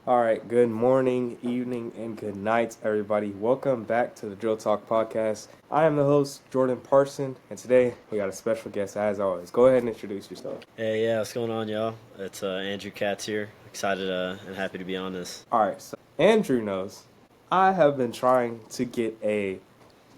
All right, good morning, evening, and good night, everybody. Welcome back to the Drill Talk podcast. I am the host, Jordan Parson, and today we got a special guest as always. Go ahead and introduce yourself. Hey, yeah, what's going on, y'all? It's Andrew Katz here. Excited and happy to be on this. All right, so Andrew knows I have been trying to get a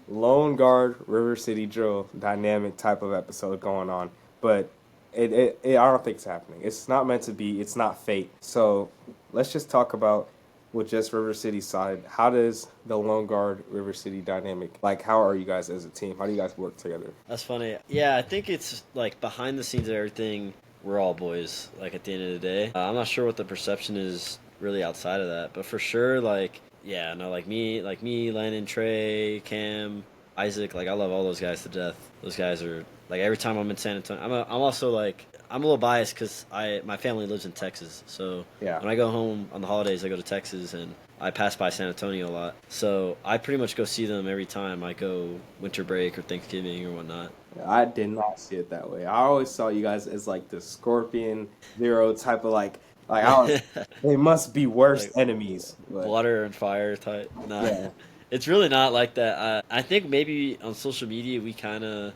Lone Guard River City Drill dynamic type of episode going on, but I don't think it's happening. It's not meant to be. It's not fate. So let's just talk about with just River City side. How does the Lone Guard River City dynamic, like, how are you guys as a team? How do you guys work together? That's funny. Yeah, I think it's like behind the scenes of everything, we're all boys, like at the end of the day. I'm not sure what the perception is really outside of that, but for sure, yeah, no, like me, Landon, Trey, Cam, Isaac, like I love all those guys to death. Those guys are like every time I'm in San Antonio. I'm also like I'm a little biased because my family lives in Texas, so Yeah. when I go home on the holidays, I go to Texas and I pass by San Antonio a lot. So I pretty much go see them every time I go winter break or Thanksgiving or whatnot. I did not see it that way. I always saw you guys as like the Scorpion Zero type of like I was, they must be worst Like enemies. But water and fire type. Nah, yeah, it's really not like that. I think maybe on social media we kind of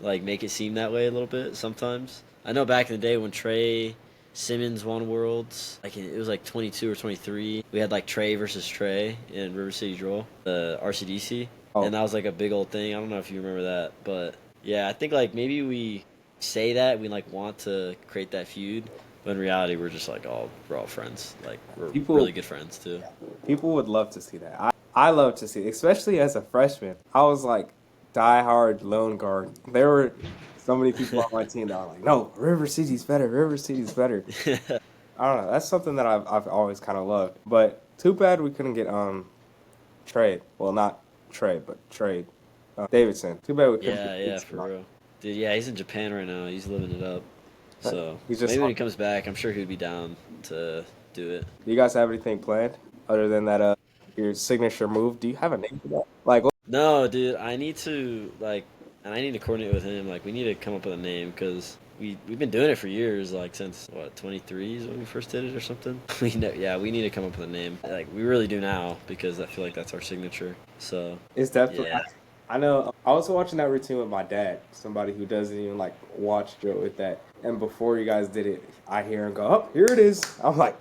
like make it seem that way a little bit sometimes. I know back in the day when Trey Simmons won Worlds, like it was like 22 or 23. We had like Trey versus Trey in River City Drill, the RCDC, oh, and that was like a big old thing. I don't know if you remember that, but yeah, I think like maybe we say that we like want to create that feud, but in reality we're just like we're all friends. Like we're people really good friends too. people would love to see that. I love to see it, especially as a freshman. I was like diehard Lone Guard. There were so many people on my team that were like, "No, River City's better. River City's better." I don't know. That's something that I've always kind of loved. But too bad we couldn't get trade. Well, not trade, but trade Davidson. Too bad we couldn't get Yeah, yeah, Davidson. for real. Dude, yeah, he's in Japan right now. He's living it up. So He's just. maybe when he comes back, I'm sure he'd be down to do it. Do you guys have anything planned other than that? Your signature move. Do you have a name for that? Like, No, dude, I need to like, and I need to coordinate with him. Like, we need to come up with a name because we've been doing it for years. Like since what 23 is when we first did it or something. We know, yeah, we need to come up with a name. Like we really do now because I feel like that's our signature. So it's definitely. yeah. I know. I was watching that routine with my dad, somebody who doesn't even like watch Joe with that. And before you guys did it, I hear him go, "Oh, here it is." I'm like,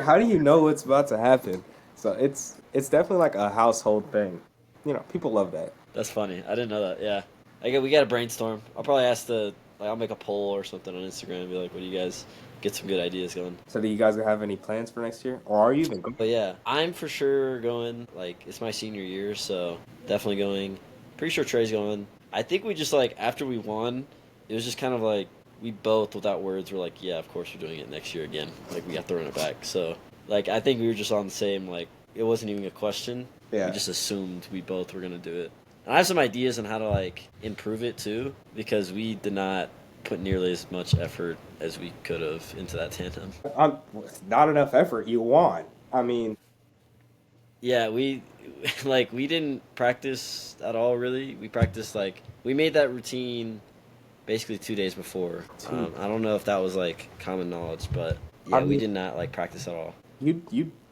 how do you know what's about to happen? So it's definitely like a household thing. You know, people love that. That's funny. I didn't know that. Yeah. We got to brainstorm. I'll probably ask I'll make a poll or something on Instagram and be like, what do you guys get some good ideas going? So do you guys have any plans for next year, or are you even going? But yeah, I'm for sure going. Like, it's my senior year, so definitely going. Pretty sure Trey's going. I think we just, like, after we won, it was just kind of like, we both, without words, were like, yeah, of course we're doing it next year again. Like, we got to run it back. So, like, I think we were just on the same, like, it wasn't even a question. We Yeah. just assumed we both were going to do it. And I have some ideas on how to, like, improve it, too, because we did not put nearly as much effort as we could have into that tandem. I'm not enough effort. You won. I mean, Yeah, we like we didn't practice at all really. We practiced like we made that routine basically 2 days before. two. I don't know if that was like common knowledge, but I yeah, we mean, did not like practice at all. you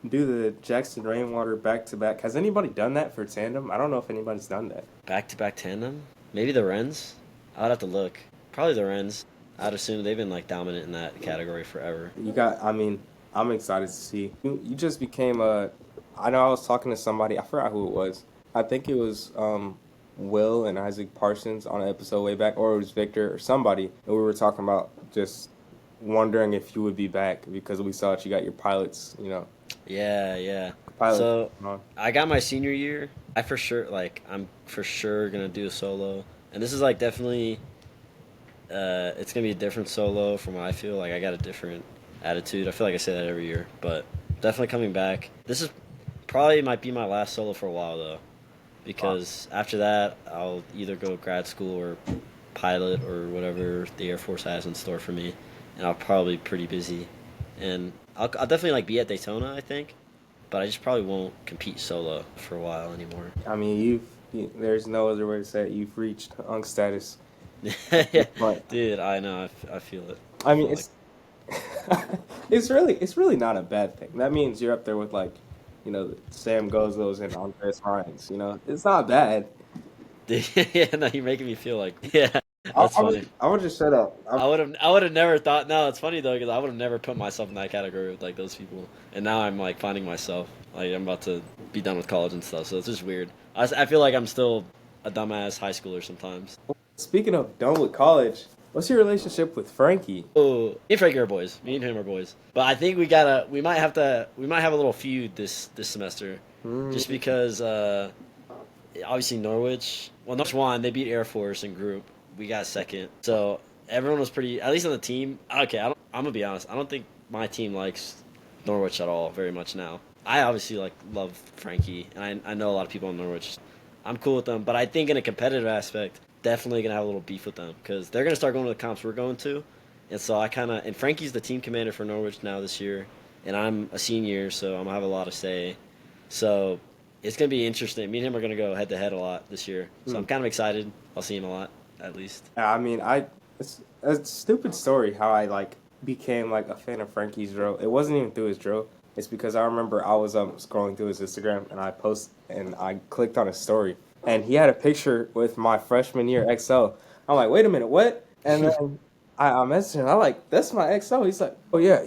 do the Jackson Rainwater back to back. Has anybody done that for tandem? I don't know if anybody's done that. Back to back tandem? Maybe the Wrens? I'd have to look. Probably the Wrens. I'd assume they've been like dominant in that category forever. You got. I mean, I'm excited to see. You just became a. I know I was talking to somebody. I forgot who it was. I think it was Will and Isaac Parsons on an episode way back, or it was Victor or somebody, and we were talking about just wondering if you would be back because we saw that you got your pilots. You know, Yeah, yeah. pilot. So I got my senior year. I'm for sure gonna do a solo, and this is like definitely it's gonna be a different solo from what I feel. Like I got a different attitude. I feel like I say that every year, but definitely coming back. This is probably might be my last solo for a while though, because after that I'll either go grad school or pilot or whatever the Air Force has in store for me, and I'll probably be pretty busy, and I'll definitely like be at Daytona I think, but I just probably won't compete solo for a while anymore. I mean, there's no other way to say it. You've reached unk status. Yeah, But dude, I know I feel it. I I mean, feel like it's It's really not a bad thing. That means you're up there with like, Sam Gozos and Andres Hines. It's not bad. Yeah, no, you're making me feel like yeah, I, that's I would funny. I would just shut up. I would have never thought. No, it's funny though because I would have never put myself in that category with like those people, and now I'm like finding myself like I'm about to be done with college and stuff, so it's just weird. I feel like I'm still a dumbass high schooler sometimes. Speaking of done with college, what's your relationship with Frankie? Oh, me and Frankie are boys. Me and him are boys. But I think we might have a little feud this semester, just Mm, because obviously Norwich. Well, Norwich won. They beat Air Force in group. We got second. So everyone was pretty. At least on the team. Okay, I'm gonna be honest. I don't think my team likes Norwich at all very much now. I obviously like love Frankie, and I know a lot of people in Norwich. I'm cool with them, but I think in a competitive aspect, definitely gonna have a little beef with them because they're gonna start going to the comps we're going to, and so I kind of and Frankie's the team commander for Norwich now this year, and I'm a senior, so I'm gonna have a lot of say. So it's gonna be interesting. Me and him are gonna go head to head a lot this year, so I'm mm. kind of excited. I'll see him a lot, at least. I mean, it's a stupid story how I like became like a fan of Frankie's drill. It wasn't even through his drill. It's because I remember I was scrolling through his Instagram and I clicked on his story and he had a picture with my freshman year XO. I'm like, wait a minute, what? And then I messaged him. I'm like, that's my XO. He's like, oh yeah,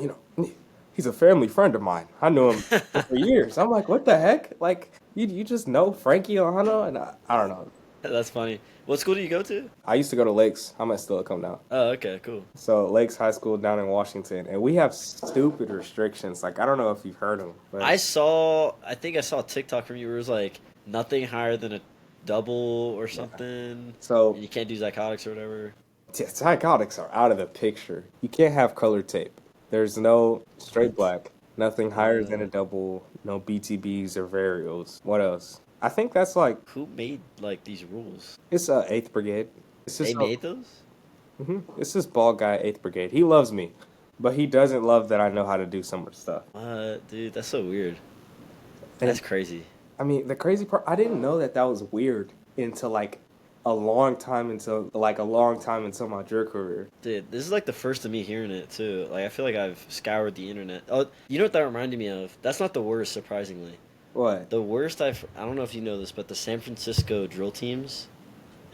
he's a family friend of mine. I knew him for years. I'm like, what the heck? Like, you just know Frankie Ohano? And I don't know. That's funny. What school do you go to? I used to go to Lakes. I'm at Steilacoom now. Oh, okay, cool. So Lakes High School down in Washington, and we have stupid restrictions. Like I don't know if you've heard them, but I think I saw a TikTok from you where it was like nothing higher than a double or yeah. something. So And you can't do psychotics or whatever. psychotics are out of the picture. You can't have color tape. There's no straight What? black. Nothing higher than a double. No BTBs or varials. What else? I think that's like Who made like these rules? it's Eighth Brigade. It's They just made those? it's this bald guy Eighth Brigade. He loves me, but he doesn't love that I know how to do some of the stuff. Dude, that's so weird. And That's crazy. I mean, the crazy part, I didn't know that was weird until like a long time until my drill career. Dude, this is like the first of me hearing it too. Like I feel like I've scoured the internet. Oh, you know what that reminded me of? That's not the worst, surprisingly. What? The worst I don't know if you know this, but the San Francisco drill teams.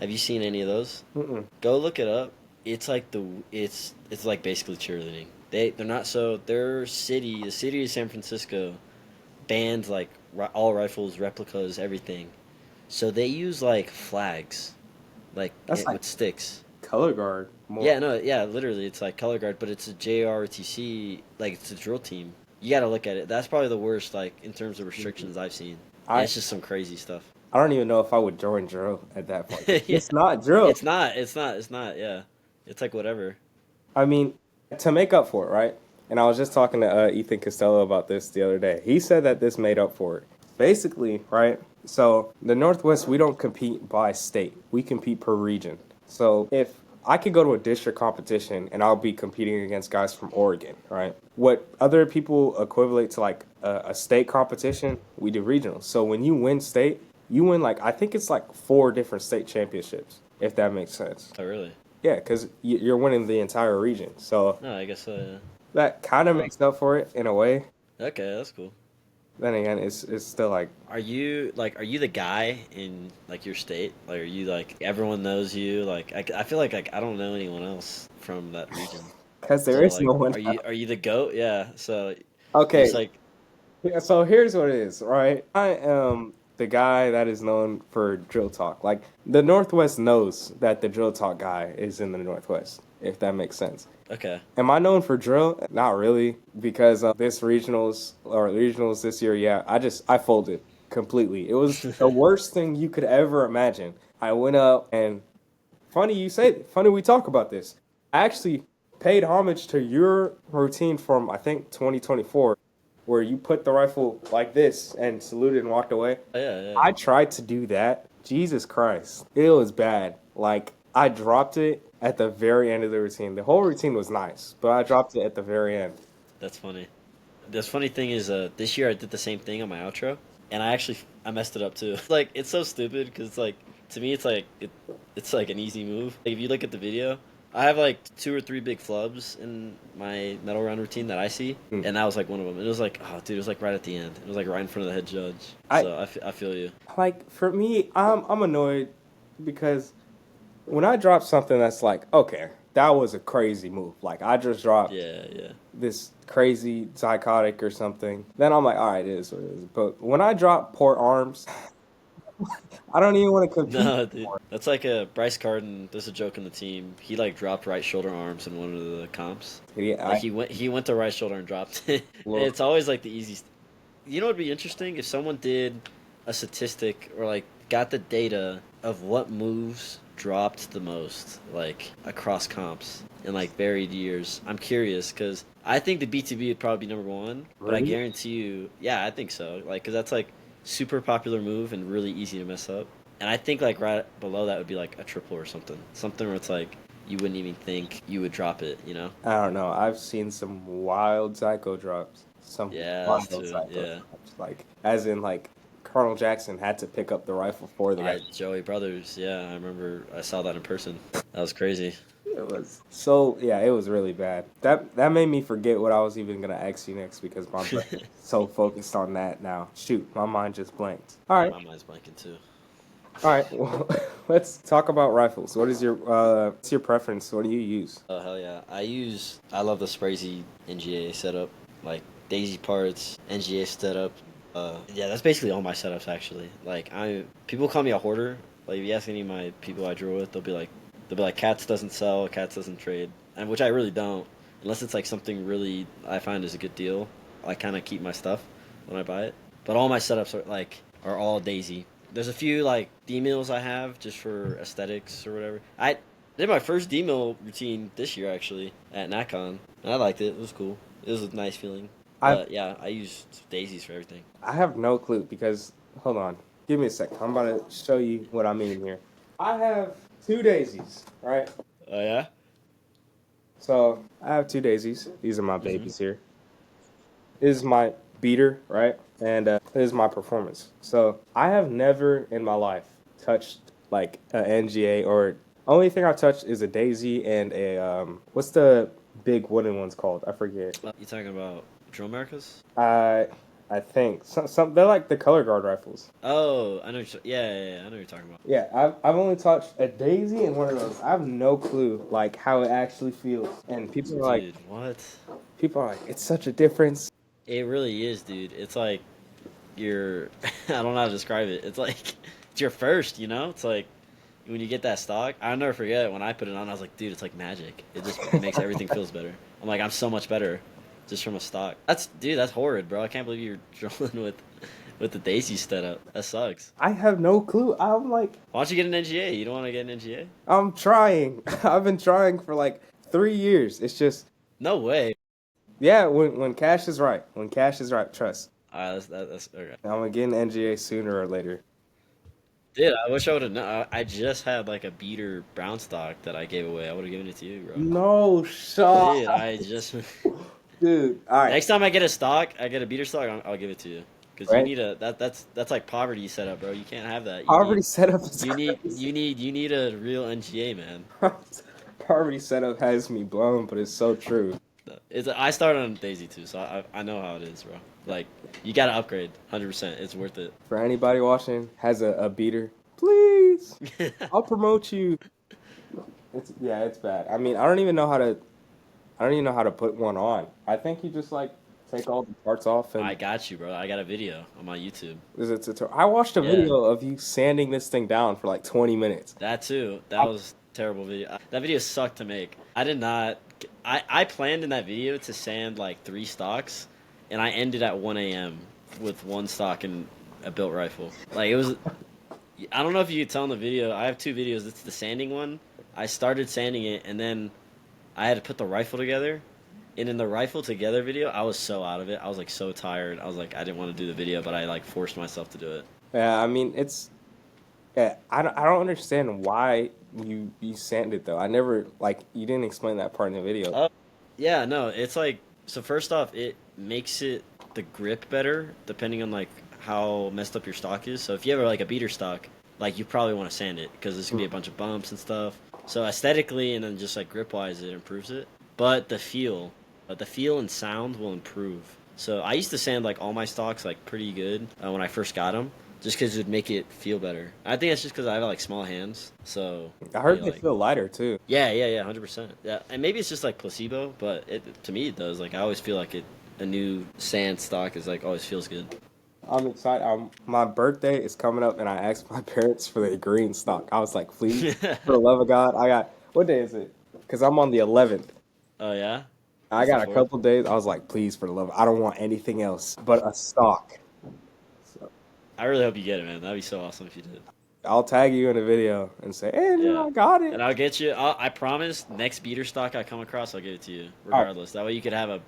Have you seen any of those? Mm-mm. Go look it up. It's like it's like basically cheerleading. They're not so the city of San Francisco banned like all rifles, replicas, everything. So they use like flags, like That's like with sticks. color guard more. Yeah, no, yeah, literally, it's like color guard, but it's a JRTC, like it's a drill team. You got to look at it. That's probably the worst, like in terms of restrictions I've seen. And I it's just some crazy stuff. I don't even know if I would join drill at that point. Yeah, It's not drill. it's not, it's not, it's not. Yeah, it's like whatever. I mean, to make up for it, right? And I was just talking to Ethan Costello about this the other day. He said that this made up for it. Basically, right? So the Northwest, we don't compete by state. We compete per region. So if I could go to a district competition and I'll be competing against guys from Oregon, right? What other people equivalent to like a state competition, we do regionals. So when you win state, you win like I think it's like 4 different state championships, if that makes sense. Oh, really? Yeah, because you're winning the entire region. So No, I guess so. that kind of Yeah. makes up for it in a way. Okay, that's cool. Then again, it's still like Are you the guy in like your state? Like, are you like everyone knows you? Like, I feel like I don't know anyone else from that region. because there So is like, no one. are you the goat? Yeah. So Okay, it's like yeah, so here's what it is, right? I am the guy that is known for drill talk. Like the Northwest knows that the drill talk guy is in the Northwest, if that makes sense. okay. Am I known for drill? Not really, because this regionals this year, yeah, I folded completely. It was the worst thing you could ever imagine. I went up and funny we talk about this. I actually paid homage to your routine from I think 2024, where you put the rifle like this and saluted and walked away. Oh, yeah, yeah. I tried to do that. Jesus Christ. It was bad. Like, I dropped it at the very end of the routine. The whole routine was nice, but I dropped it at the very end. That's funny. The funny thing is, this year I did the same thing on my outro, and I messed it up too. Like it's so stupid because like to me it's like it's like an easy move. Like if you look at the video, I have like two or three big flubs in my metal round routine that I see, Hmm. and that was like one of them. It was like, oh, dude, it was like right at the end. It was like right in front of the head judge. I So I feel you. like for me, I'm annoyed because when I drop something that's like, okay, that was a crazy move. Like I just dropped Yeah, yeah. this crazy psychotic or something. Then I'm like, all right, it is what it is. But when I drop port arms, I don't even want to compete. No, dude. That's like a Bryce Carden. There's a joke in the team. He like dropped right shoulder arms in one of the comps. Yeah, Like I he went to right shoulder and dropped it. And look. it's always like the easiest. You know what'd be interesting if someone did a statistic or like got the data of what moves dropped the most like across comps in like varied years. I'm curious because I think the BTB would probably be number one, but I Really? guarantee you, yeah, I think so. Like because that's like super popular move and really easy to mess up. And I think like right below that would be like a triple or something, something where it's like you wouldn't even think you would drop it. You know? I don't know. I've seen some wild psycho drops. Some Yeah, that's wild true. psycho Yeah. drops. Like as in like Colonel Jackson had to pick up the rifle for the guy. Joey Brothers. Yeah, I remember. I saw that in person. That was crazy. It was so yeah, it was really bad. That made me forget what I was even gonna ask you next because my brain is so focused on that now. Shoot, my mind just blanked. All Yeah, right, my mind's blanking too. all right. Well, let's talk about rifles. What is your what's your preference? What do you use? Oh hell yeah! I love the Sprazy NGA setup, like Daisy parts, NGA setup. Yeah, that's basically all my setups actually. Like people call me a hoarder. Like if you ask any of my people I drew with, they'll be like, Katz doesn't sell, Katz doesn't trade, and which I really don't, unless it's like something really I find is a good deal. I kind of keep my stuff when I buy it, but all my setups are all Daisy. There's a few like D mills I have just for aesthetics or whatever. I did my first D mill routine this year actually at Nakon, and I liked it. It was cool. It was a nice feeling. I But yeah, I use daisies for everything. I have no clue because hold on, give me a second. I'm about to show you what I mean here. I have two daisies, right? Oh yeah. So I have two daisies. These are my Mhm. babies here. This is my beater, right? And this is my performance. So I have never in my life touched like a NGA or only thing I've touched is a daisy and a what's the big wooden ones called? I forget. You talking about drill Americas? I I think some they're like the color guard rifles. Oh, I know. Yeah, I know what you're talking about. Yeah, I've only touched a daisy and one of those. I have no clue like how it actually feels. And Dude, what? people are like, it's such a difference. It really is, dude. It's like you're. I don't know how to describe it. It's like it's your first. You know, it's like when you get that stock. I'll never forget when I put it on. I was like, dude, it's like magic. It just makes everything feels better. I'm like, I'm so much better just from a stock. That's horrid, bro. I can't believe you're drilling with the Daisy setup. That sucks. I have no clue. I'm like, Why don't you get an NGA? You don't want to get an NGA? I'm trying. I've been trying for like 3 years. It's just, No way. yeah, when cash is right. When cash is right, trust. All right, that's okay. I'm gonna get an NGA sooner or later. Dude, I wish I would have known. I just had like a beater brown stock that I gave away. I would have given it to you, bro. No shot. Dude, I just Dude, all right. next time I get a stock, I get a beater stock. I'll give it to you because you Right? need that's like poverty setup, bro. You can't have that. Poverty setup is crazy. You need a real NGA, man. Poverty setup has me blown, but it's so true. I started on Daisy too, so I know how it is, bro. Like you gotta upgrade, 100%. It's worth it. For anybody watching has a beater, please, I'll promote you. It's yeah, it's bad. I mean, I don't even know how to put one on. I think you just like take all the parts off I and got you, bro. I got a video on my YouTube. there's a tutorial. I watched a Yeah, video of you sanding this thing down for like 20 minutes. that too. That was terrible video. That video sucked to make. I did not. I planned in that video to sand like three stocks, and I ended at 1 a.m. with one stock and a built rifle. Like it was. I don't know if you could tell in the video. I have two videos. It's the sanding one. I started sanding it, and then I had to put the rifle together. And in the rifle together video, I was so out of it. I was like so tired. I was like, I didn't want to do the video, but I like forced myself to do it. Yeah, I mean it's yeah, I don't understand why you sanded though. I never like you didn't explain that part in the video. Oh, yeah, no, it's like so. First off, it makes it the grip better depending on like how messed up your stock is. So if you have like a beater stock, like you probably want to sand it because there's gonna be a bunch of bumps and stuff. So aesthetically and then just like grip wise, it improves it. But the feel and sound will improve. So I used to sand like all my stocks like pretty good when I first got them, just because it would make it feel better. I think that's just because I have like small hands, so I they heard they like feel lighter too. yeah, 100%. Yeah, and maybe it's just like placebo, but to me it does. Like I always feel like it. A new sand stock is like always feels good. I'm excited. My birthday is coming up, and I asked my parents for the green stock. I was like, please, for the love of God, I got, what day is it? Because I'm on the 11th. Oh yeah, I it's the got a fourth. couple days. I was like, please, for the love, I don't want anything else but a stock. So I really hope you get it, man. That'd be so awesome if you did. I'll tag you in a video and say, Andrew, Yeah. I got And it. I'll get you. I promise. Next beater stock I come across, I'll give it to you, All right, regardless. That way you could have a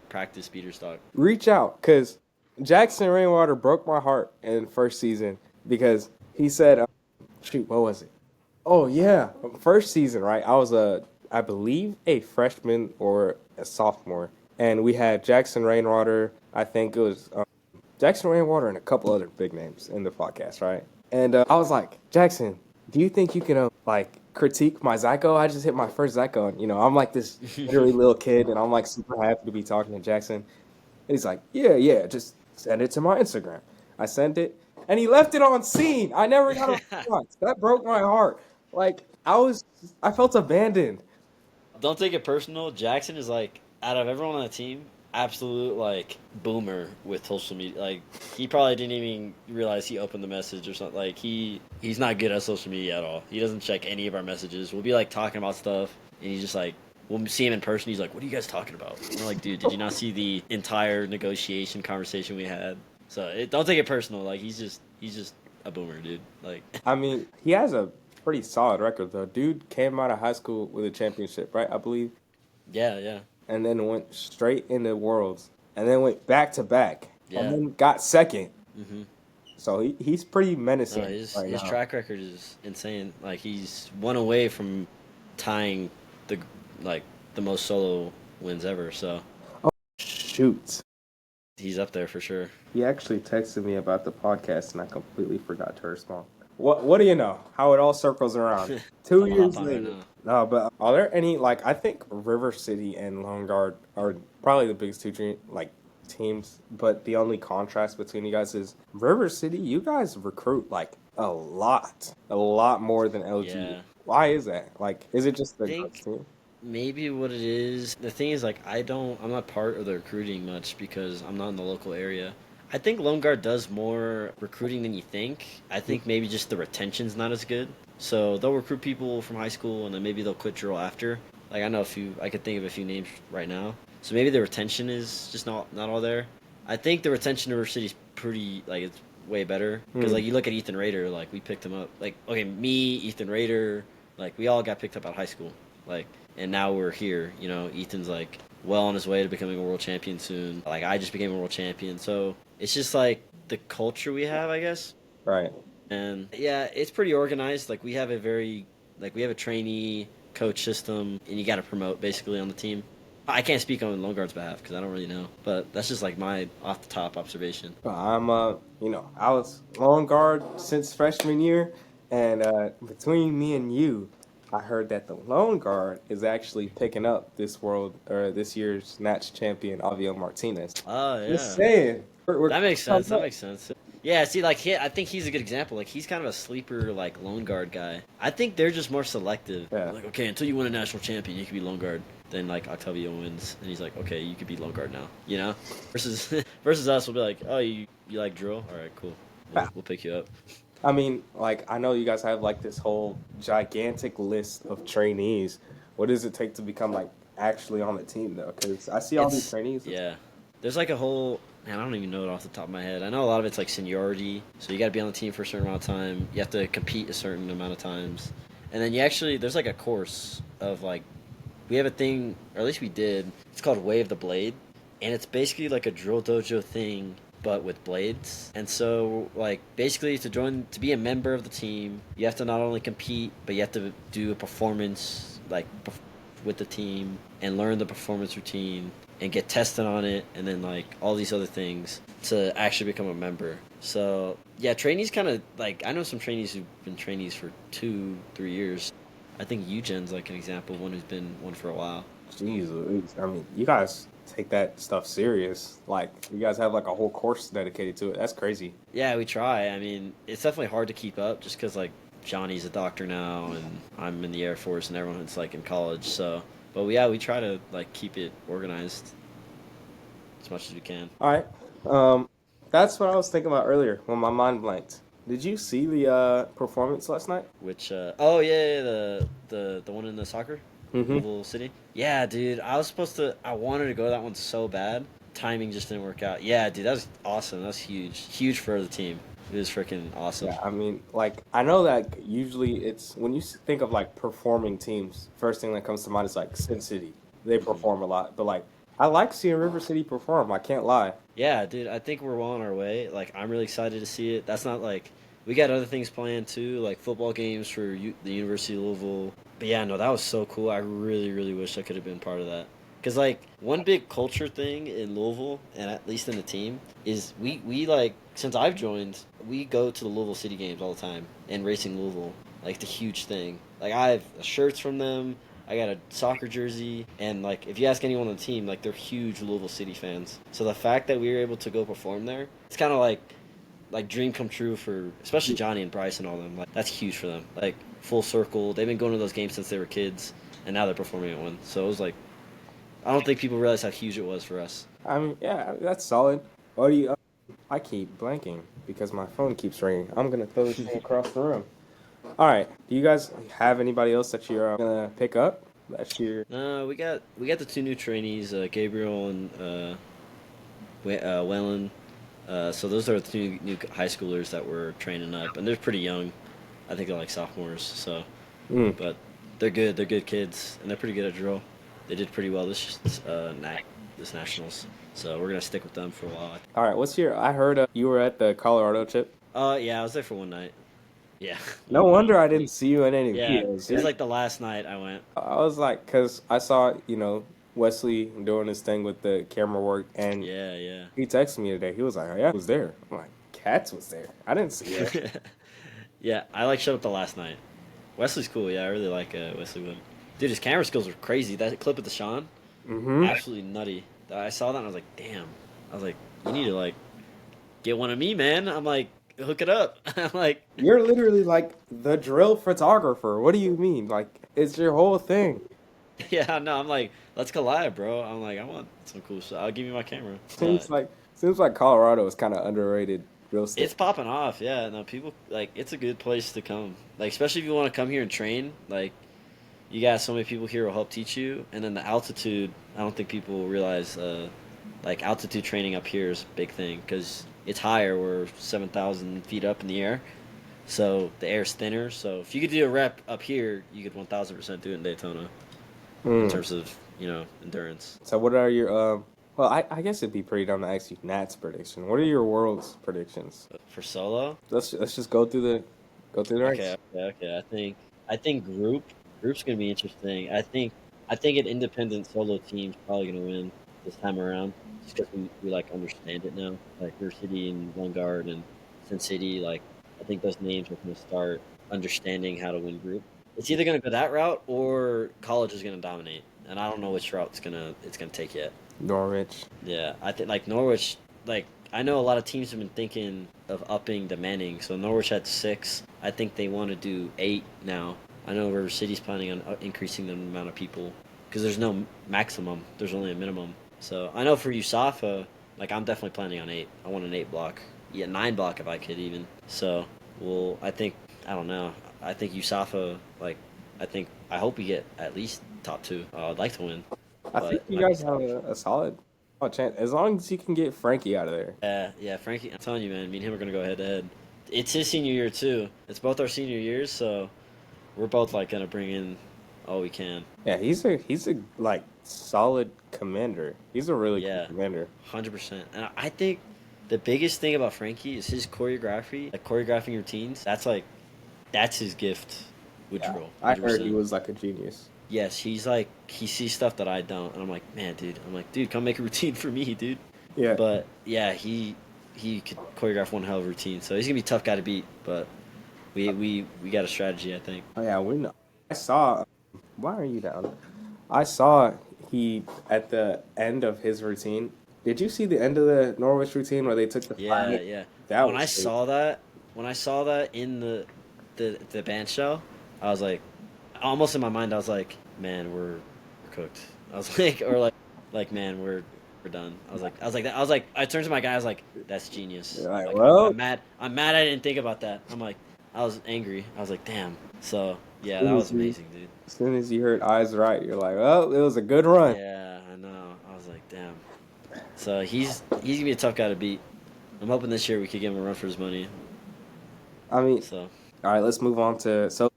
practice beater stock. reach out because Jackson Rainwater broke my heart in first season because he said, shoot, what was it? Oh yeah, first season, right? I was I believe, a freshman or a sophomore, and we had Jackson Rainwater. I think it was Jackson Rainwater and a couple other big names in the podcast, right? And I was like, Jackson, do you think you can like critique my Zyko? I just hit my first Zyko, and I'm like this literally little kid, and I'm like super happy to be talking to Jackson. And he's like, yeah, just send it to my Instagram. I sent it, and he left it on scene. I never got a response. That broke my heart. Like I felt abandoned. Don't take it personal. Jackson is like out of everyone on the team, absolute like boomer with social media. Like he probably didn't even realize he opened the message or something. Like he's not good at social media at all. He doesn't check any of our messages. We'll be like talking about stuff, and he's just like. We'll see him in person. He's like, "What are you guys talking about?" And we're like, "Dude, did you not see the entire negotiation conversation we had?" So don't take it personal. Like he's just a boomer, dude. Like I mean, he has a pretty solid record though. Dude came out of high school with a championship, right? I believe, yeah, and then went straight into Worlds, and then went back to back, and yeah. then got second. hmm So he's pretty No, menacing right his now. track record is insane. Like he's one away from tying the like the most solo wins ever. So Oh shoot! he's up there for sure. He actually texted me about the podcast, and I completely forgot to respond. What do you know? How it all circles around. Two I'm gonna hop years on right later. now. No, but are there any like I think River City and Lone Guard are probably the biggest two like teams, but the only contrast between you guys is River City. You guys recruit like a lot more than LG. Yeah, Why is that? Like, is it just the guards think team? maybe what it is. The thing is like I'm not part of the recruiting much because I'm not in the local area. I think Lone Guard does more recruiting than you think. I think maybe just the retention's not as good. So they'll recruit people from high school and then maybe they'll quit drill after. Like I know a few, I could think of a few names right now. So maybe the retention is just not all there. I think the retention in River City's pretty like it's way better because Hmm. like you look at Ethan Rader, like we picked him up. Like okay, me, Ethan Rader, like we all got picked up out of high school. Like and now we're here. You know, Ethan's like well on his way to becoming a world champion soon. Like I just became a world champion, so it's just like the culture we have, I guess. Right. And yeah, it's pretty organized. Like we have a we have a trainee coach system, and you got to promote basically on the team. I can't speak on Lone Guard's behalf because I don't really know, but that's just like my off the top observation. I'm I was Lone Guard since freshman year, and between me and you, I heard that the Lone Guard is actually picking up this year's Snatch champion Avio Martinez. Oh Just yeah, saying, we're that makes sense. coming That up. makes sense. Yeah, see, like I think he's a good example. Like he's kind of a sleeper, like Lone Guard guy. I think they're just more selective. Yeah. Like okay, until you win a national champion, you can be Lone Guard. Then like Octavio wins, and he's like, okay, you could be Lone Guard now. You know, versus versus us, we'll be like, oh, you like drill? All right, cool. We'll pick you up. I mean, like I know you guys have like this whole gigantic list of trainees. What does it take to become like actually on the team though? Because I see all these It's trainees. yeah. There's like a whole man. I don't even know it off the top of my head. I know a lot of it's like seniority. So you got to be on the team for a certain amount of time. You have to compete a certain amount of times, and then you actually there's like a course of like we have a thing, or at least we did. It's called Wave the Blade, and it's basically like a drill dojo thing, but with blades. And so, like, basically, to be a member of the team, you have to not only compete, but you have to do a performance, like, with the team, and learn the performance routine, and get tested on it, and then like all these other things to actually become a member. So yeah, trainees kind of like I know some trainees who've been trainees for 2, 3 years. I think Eugen's like an example of one who's been one for a while. Jeez Louise. I mean, you guys take that stuff serious. Like, you guys have like a whole course dedicated to it. That's crazy. Yeah, we try. I mean, it's definitely hard to keep up just because like Johnny's a doctor now, and I'm in the Air Force, and everyone's like in college. So, but we try to like keep it organized as much as we can. All right. Um, that's what I was thinking about earlier when my mind blanked. Did you see the performance last night? Which oh yeah, the one in the soccer, Mm-hmm. Louisville City. Yeah, dude, I wanted to go to that one so bad. Timing just didn't work out. Yeah, dude, that was awesome. That was huge for the team. It was freaking awesome. Yeah, I mean, like, I know that usually it's when you think of like performing teams, first thing that comes to mind is like Sin City. They Hmm. perform a lot, but like, I like seeing River City perform. I can't lie. Yeah, dude, I think we're well on our way. Like, I'm really excited to see it. That's not like we got other things planned too, like football games for the University of Louisville. But yeah, no, that was so cool. I really wish I could have been part of that. Cause like one big culture thing in Louisville, and at least in the team, is we like since I've joined, we go to the Louisville City games all the time and Racing Louisville, like the huge thing. Like I have shirts from them. I got a soccer jersey, and like if you ask anyone on the team, like they're huge Louisville City fans. So the fact that we were able to go perform there, it's kind of like dream come true for especially Johnny and Bryce and all them. Like that's huge for them. Like full circle. They've been going to those games since they were kids, and now they're performing at one. So it was like I don't think people realize how huge it was for us. I mean, yeah, that's solid. What do you? I keep blanking because my phone keeps ringing. I'm gonna throw this thing across the room. All right. Do you guys have anybody else that you're gonna pick up? That's your. We got the two new trainees, Gabriel and Wellen. So those are the two new high schoolers that we're training up, and they're pretty young. I think they're like sophomores. So, Mm. but they're good. They're good kids, and they're pretty good at drill. They did pretty well this nationals. So we're gonna stick with them for a while. All right. What's your? I heard you were at the Colorado trip. Yeah, I was there for one night. Yeah, No one night. wonder I didn't see you in any Yeah, videos. it was like the last night I went. I was like, because I saw, Wesley doing his thing with the camera work, and Yeah, yeah. he texted me today. He was like, oh, yeah, I was there. I'm like, Katz was there. I didn't see it. Yeah, I like showed up the last night. Wesley's cool. Yeah, I really like Wesley Wood. Dude, his camera skills are crazy. That clip of the Sean, Mm-hmm. absolutely nutty. I saw that and I was like, damn. I was like, you need to like get one of me, man. I'm like, hook it up. I'm like, You're literally like the drill photographer. What do you mean? Like, it's your whole thing. yeah, no. I'm like, let's collab, bro. I'm like, I want some cool stuff. I'll give you my camera. Seems like seems like Colorado is kind of underrated real It's estate. popping off. Yeah, no, people like it's a good place to come. Like, especially if you want to come here and train. Like, you got so many people here who will help teach you, and then the altitude. I don't think people realize. Like altitude training up here is a big thing because it's higher. We're 7,000 feet up in the air, so the air's thinner. So if you could do a rep up here, you could 1,000% do it in Daytona in Mm. terms of endurance. So what are your well, I guess it'd be pretty dumb to ask you Nat's prediction. What are your world's predictions? But for solo, Let's just go through the ranks. okay. I think group's gonna be interesting. I think an independent solo team's probably gonna win this time around, just because we like understand it now. Like River City and Vanguard and Sin City, like I think those names are gonna start understanding how to win group. It's either gonna go that route or college is gonna dominate, and I don't know which route it's gonna take yet. Norwich. Yeah, I think like Norwich, like I know a lot of teams have been thinking of upping the Manning. So Norwich had 6. I think they want to do 8 now. I know River City's planning on increasing the amount of people because there's no maximum. There's only a minimum. So I know for USAFA, like I'm definitely planning on 8. I want an 8 block. Yeah, 9 block if I could even. So, well, I don't know. I think USAFA, like, I hope we get at least top 2. I'd like to win, I think but you guys have a solid chance as long as you can get Frankie out of there. yeah, Frankie, I'm telling you, man, me and him are gonna go head to head. It's his senior year too. It's both our senior years, so we're both like gonna bring in all we can. Yeah, he's a like solid commander. He's a really good Yeah, commander. 100%. And I think the biggest thing about Frankie is his choreography, like choreographing routines. That's his gift with Yeah, drill, I heard he 100%. was like a genius. Yes, he sees stuff that I don't, and I'm like, man, dude. I'm like, dude, come make a routine for me, dude. Yeah, But yeah, he could choreograph one hell of a routine, so he's gonna be a tough guy to beat. But we got a strategy, I think. oh yeah, we know. I saw. Why are you down? I saw he at the end of his routine. Did you see the end of the Norwich routine where they took the Yeah, flag? yeah. That When was I crazy. saw that, when I saw that in the band show, I was like, almost in my mind, I was like, man, we're cooked. I was like, or like, man, we're done. I turned to my guy. I was like, that's genius. You're like, Like, well, I'm mad. I didn't think about that. I'm like, I was angry. I was like, damn. So yeah, that soon was as you, amazing, dude. as soon as you heard eyes right, you're like, oh, it was a good run. Yeah, I know. I was like, damn. So he's gonna be a tough guy to beat. I'm hoping this year we could give him a run for his money. I mean, So. all right, let's move on to so.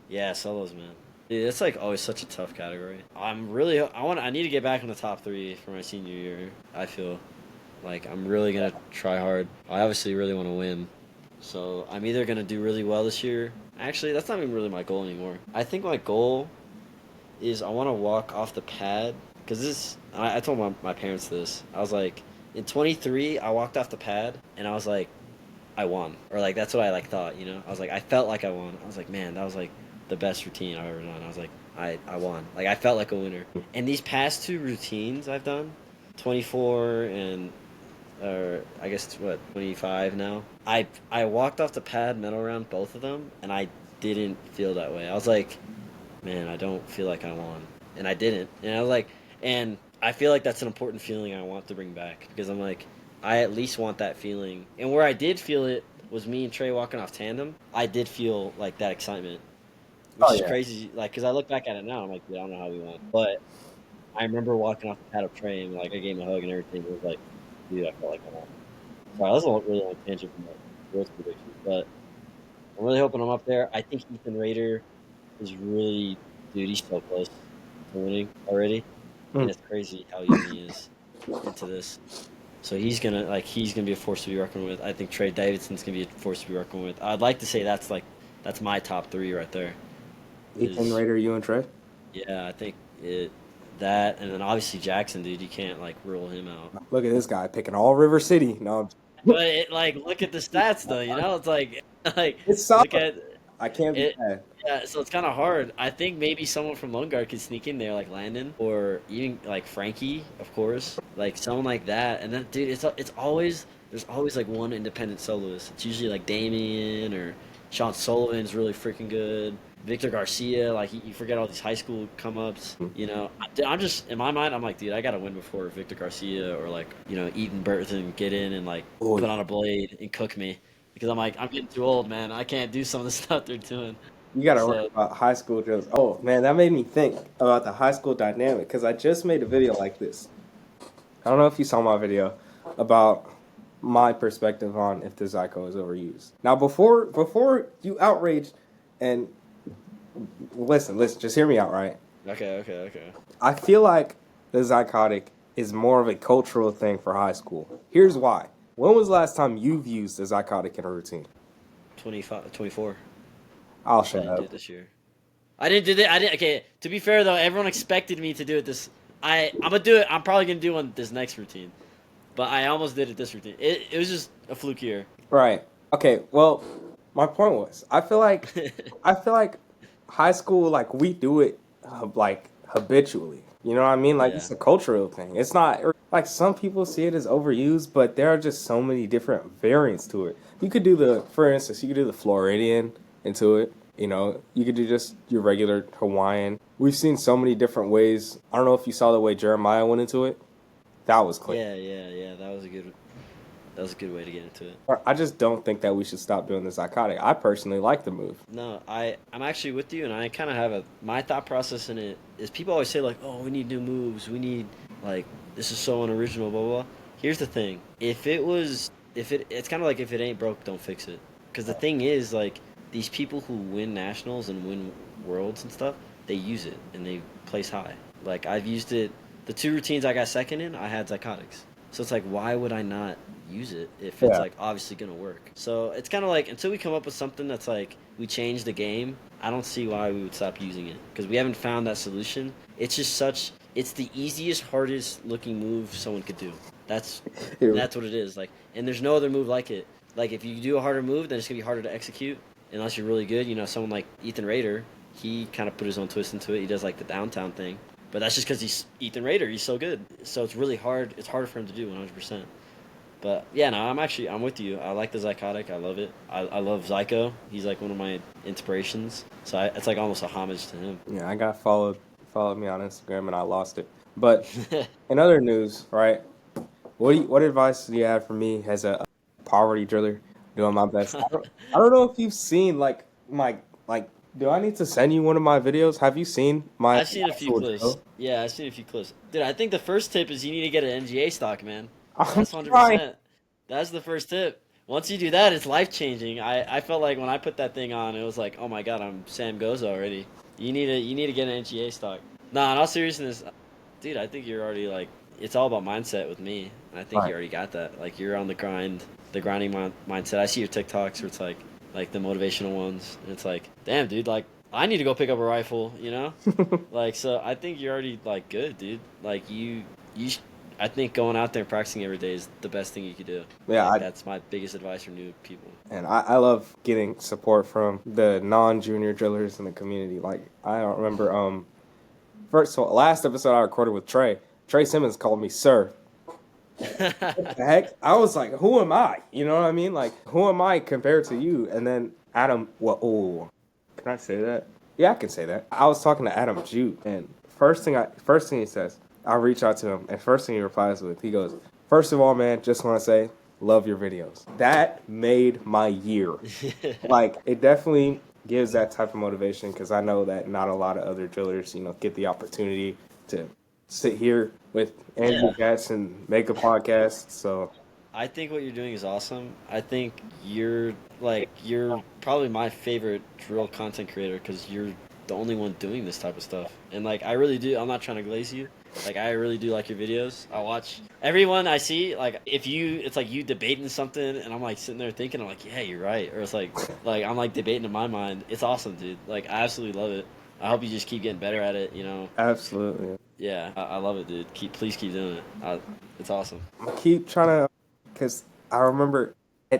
Yeah, solos, man. Dude, it's like always such a tough category. I need to get back in the top three for my senior year. I feel like I'm really gonna try hard. I obviously really want to win, so I'm either gonna do really well this year. Actually, that's not even really my goal anymore. I think my goal is I want to walk off the pad because I told my parents this. I was like, in 23, I walked off the pad and I was like, I won, or like that's what I like thought. I was like, I felt like I won. I was like, man, that was like the best routine I've ever done. I was like, I won. Like I felt like a winner. And these past two routines I've done, 24 and or I guess it's what 25 now. I walked off the pad medal round both of them, and I didn't feel that way. I was like, man, I don't feel like I won, and I didn't. And I was like, and I feel like that's an important feeling I want to bring back because I'm like, I at least want that feeling. And where I did feel it was me and Trey walking off tandem. I did feel like that excitement, which Oh is yeah, crazy. Like, because I look back at it now, I'm like, dude, I don't know how we won, but I remember walking off the pad of Trey and like I gave him a hug and everything. It was like, dude, I felt like I won. Sorry, that was a really long tangent from my growth prediction, but I'm really hoping I'm up there. I think Ethan Rader is really, dude, he's so close to winning already, and mm. it's crazy how young he is into this. So he's gonna be a force to be reckoned with. I think Trey Davidson's gonna be a force to be reckoned with. I'd like to say that's my top three right there. Ethan Is Rader, you and Trey. yeah, I think it that and then obviously Jackson, dude, you can't like rule him out. Look at this guy picking all River City. No, But like look at the stats though, it's like like it's look solid. at I can't be it. mad. Yeah, so it's kind of hard. I think maybe someone from Lone Guard could sneak in there, like Landon, or even like Frankie, of course, like someone like that. And then, dude, it's always there's always like one independent soloist. It's usually like Damien or Sean Sullivan's really freaking good. Victor Garcia, like you forget all these high school come ups. I'm just in my mind, I'm like, dude, I gotta win before Victor Garcia or like Eaton Burton get in and like Oh, put on a blade and cook me because I'm like I'm getting too old, man. I can't do some of the stuff they're doing. you got to worry So about high school drills. Oh man, that made me think about the high school dynamic because I just made a video like this. I don't know if you saw my video about my perspective on if the Zyko is overused. Now, before you outrage and listen, just hear me out, right? okay. I feel like the Zycotic is more of a cultural thing for high school. Here's why. When was the last time you've used the Zycotic in a routine? 25, 24. I'll I shut didn't do up. it this year. I didn't do that. I didn't. Okay. To be fair though, everyone expected me to do it this. I'm gonna do it. I'm probably gonna do one this next routine, but I almost did it this routine. It was just a fluke year. Right. Okay. Well, my point was, I feel like high school, like we do it, like habitually. You know what I mean? Like Yeah. it's a cultural thing. It's not like some people see it as overused, but there are just so many different variants to it. You could do for instance, you could do the Floridian into it. You could do just your regular Hawaiian. We've seen so many different ways. I don't know if you saw the way Jeremiah went into it. That was clean. Yeah. That was a good way to get into it. I just don't think that we should stop doing the Zycotic. I personally like the move. No, I'm actually with you, and I kind of have my thought process in it is people always say like, oh, we need new moves, we need like this is so unoriginal, blah blah. Blah. Here's the thing: it's kind of like if it ain't broke, don't fix it. Because the thing is like these people who win nationals and win worlds and stuff, they use it and they place high. Like I've used it. The two routines I got second in, I had Zycotics. So it's like, why would I not use it if it's Yeah. like obviously gonna work? So it's kind of like until we come up with something that's like we change the game, I don't see why we would stop using it because we haven't found that solution. It's just it's the easiest, hardest looking move someone could do. That's Here. that's what it is. Like, and there's no other move like it. Like if you do a harder move, then it's gonna be harder to execute unless you're really good. Someone like Ethan Rader, he kind of put his own twist into it. He does like the downtown thing, but that's just because he's Ethan Rader. He's so good. So it's really hard. It's harder for him to do 100%. But yeah, no, I'm with you. I like the Zycotic. I love it. I love Zyko. He's like one of my inspirations. So it's like almost a homage to him. Yeah, I got followed me on Instagram and I lost it. But in other news, right? What advice do you have for me as a poverty driller doing my best? I don't know if you've seen like do I need to send you one of my videos? Have you seen my I've seen a few actual clips. drill? Yeah, I've seen a few clips. Dude, I think the first tip is you need to get an NGA stock, man. I'm That's trying. 100%. That's the first tip. Once you do that, it's life changing. I felt like when I put that thing on, it was like, oh my god, I'm Sam Goza already. You need to get an NGA stock. Nah, in all seriousness, dude, I think you're already like it's all about mindset with me. I think you Right. already got that. Like you're on the grind, the grinding mindset. I see your TikToks where it's like the motivational ones, and it's like, damn, dude, like I need to go pick up a rifle, you know? Like so, I think you're already like good, dude. Like I think going out there and practicing every day is the best thing you could do. Yeah, Like that's my biggest advice for new people. and I love getting support from the non-junior drillers in the community. Like I don't remember first so last episode I recorded with Trey. Trey Simmons called me sir. What the heck? I was like, who am I? You know what I mean? Like, who am I compared to you? And then Adam, well, oh, can I say that? Yeah, I can say that. I was talking to Adam Jute, and first thing he says, I reach out to him, and first thing he replies with, he goes, "First of all, man, just want to say, love your videos." That made my year. Like, it definitely gives that type of motivation because I know that not a lot of other drillers, get the opportunity to sit here with Andrew Yeah. Katz and make a podcast. So I think what you're doing is awesome. I think you're probably my favorite drill content creator because you're the only one doing this type of stuff. And like I really do. I'm not trying to glaze you. Like I really do like your videos. I watch everyone I see. Like if it's like you debating something, and I'm like sitting there thinking, I'm like, yeah, you're right. Or it's like I'm like debating in my mind. It's awesome, dude. Like I absolutely love it. I hope you just keep getting better at it. You know. absolutely, Yeah, I love it, dude. Please keep doing it. It's awesome. I keep trying to, because I remember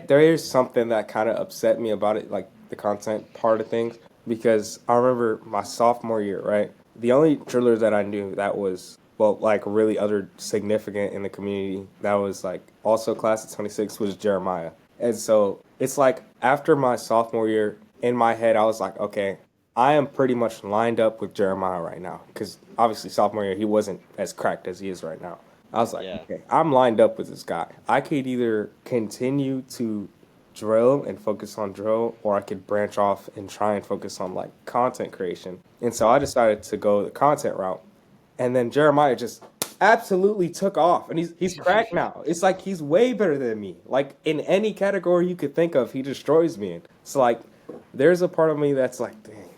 there is something that kind of upset me about it, like the content part of things. Because I remember my sophomore year, right? The only driller that I knew that was well, like really other significant in the community that was like also class of 26 was Jeremiah. And so it's like after my sophomore year, in my head, I was like, okay, I am pretty much lined up with Jeremiah right now. Because obviously, sophomore year, he wasn't as cracked as he is right now. I was like, Yeah. okay, I'm lined up with this guy. I could either continue to drill and focus on drill, or I could branch off and try and focus on like content creation. And so I decided to go the content route. And then Jeremiah just absolutely took off, and he's cracked now. It's like he's way better than me. Like in any category you could think of, he destroys me. And so like, there's a part of me that's like, dang,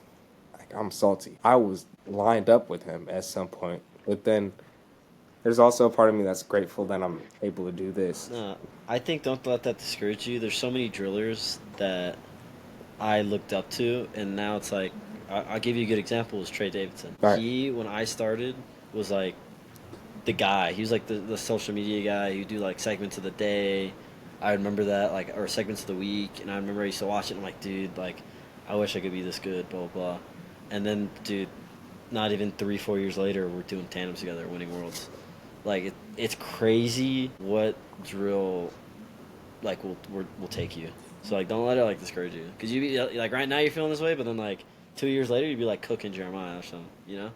like I'm salty. I was lined up with him at some point, but then there's also a part of me that's grateful that I'm able to do this. No, I think don't let that discourage you. There's so many drillers that I looked up to, and now it's like I'll give you a good example. Is Trey Davidson. Right. He when I started was like the guy. He was like the social media guy who do like segments of the day. I remember that like or segments of the week, and I remember I used to watch it. And I'm like, dude, like I wish I could be this good. Blah blah blah. And then, dude, not even 3-4 years later, we're doing tandems together, winning worlds. Like it's crazy what drill like will take you. So like don't let it like discourage you because you be like right now you're feeling this way, but then like 2 years later you'd be like cooking Jeremiah or something. You know,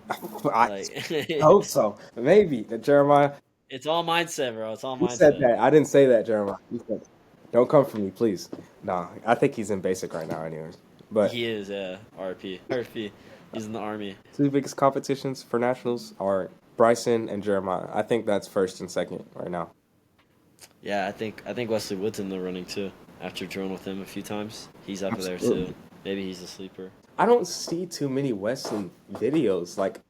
I like hope so. Maybe Jeremiah. it's all mindset, bro. It's all You said mindset. that. I didn't say that, Jeremiah. You said, don't come for me, please. Nah, I think he's in basic right now, anyways. But He is RP. RP. He's in the army. two biggest competitions for nationals are Bryson and Jeremiah. I think that's first and second right now. Yeah, I think Wesley Wood's in the running too. After drilling with him a few times, he's up there Absolutely. too. Maybe he's a sleeper. I don't see too many Wesley videos. Like,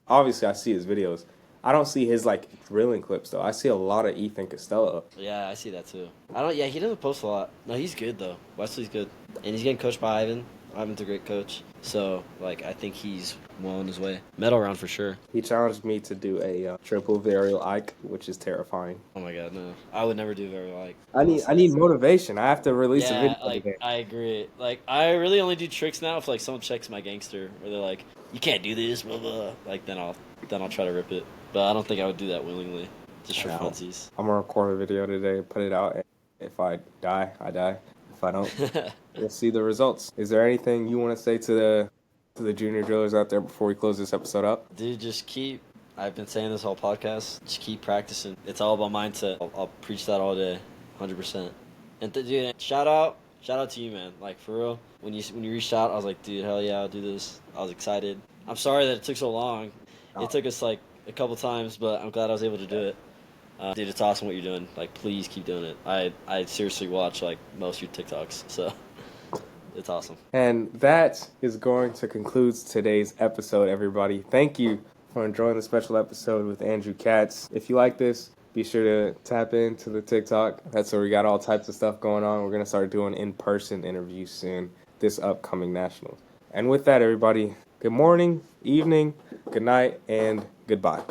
obviously, I see his videos. I don't see his like drilling clips though. I see a lot of Ethan Costello. Yeah, I see that too. I don't. Yeah, he doesn't post a lot. No, he's good though. Wesley's good, and he's getting coached by Ivan. Ivan's a great coach. So, like, I think he's well on his way. Medal round for sure. He challenged me to do a triple varial Ike, which is terrifying. Oh my god, no. I would never do very like, I honestly. need motivation. I have to release a Yeah, video like today. I agree. Like I really only do tricks now if like someone checks my gangster or they're like, "You can't do this," blah blah. Like then I'll try to rip it. But I don't think I would do that willingly, just for Now, funsies. I'm gonna record a video today, put it out. And if I die, I die. If I don't, we'll see the results. Is there anything you want to say to the junior drillers out there before we close this episode up? Dude, just keep. I've been saying this whole podcast. Just keep practicing. It's all about mindset. I'll preach that all day, 100%. And dude, shout out to you, man. Like for real, when you reached out, I was like, dude, hell yeah, I'll do this. I was excited. I'm sorry that it took so long. Oh. It took us like a couple times, but I'm glad I was able to do it. Dude, it's awesome what you're doing. Like, please keep doing it. I seriously watch like most of your TikToks, so it's awesome. And that is going to conclude today's episode, everybody. Thank you for enjoying the special episode with Andrew Katz. If you like this, be sure to tap into the TikTok. That's where we got all types of stuff going on. We're going to start doing in-person interviews soon, this upcoming Nationals. And with that, everybody, good morning, evening, good night, and goodbye.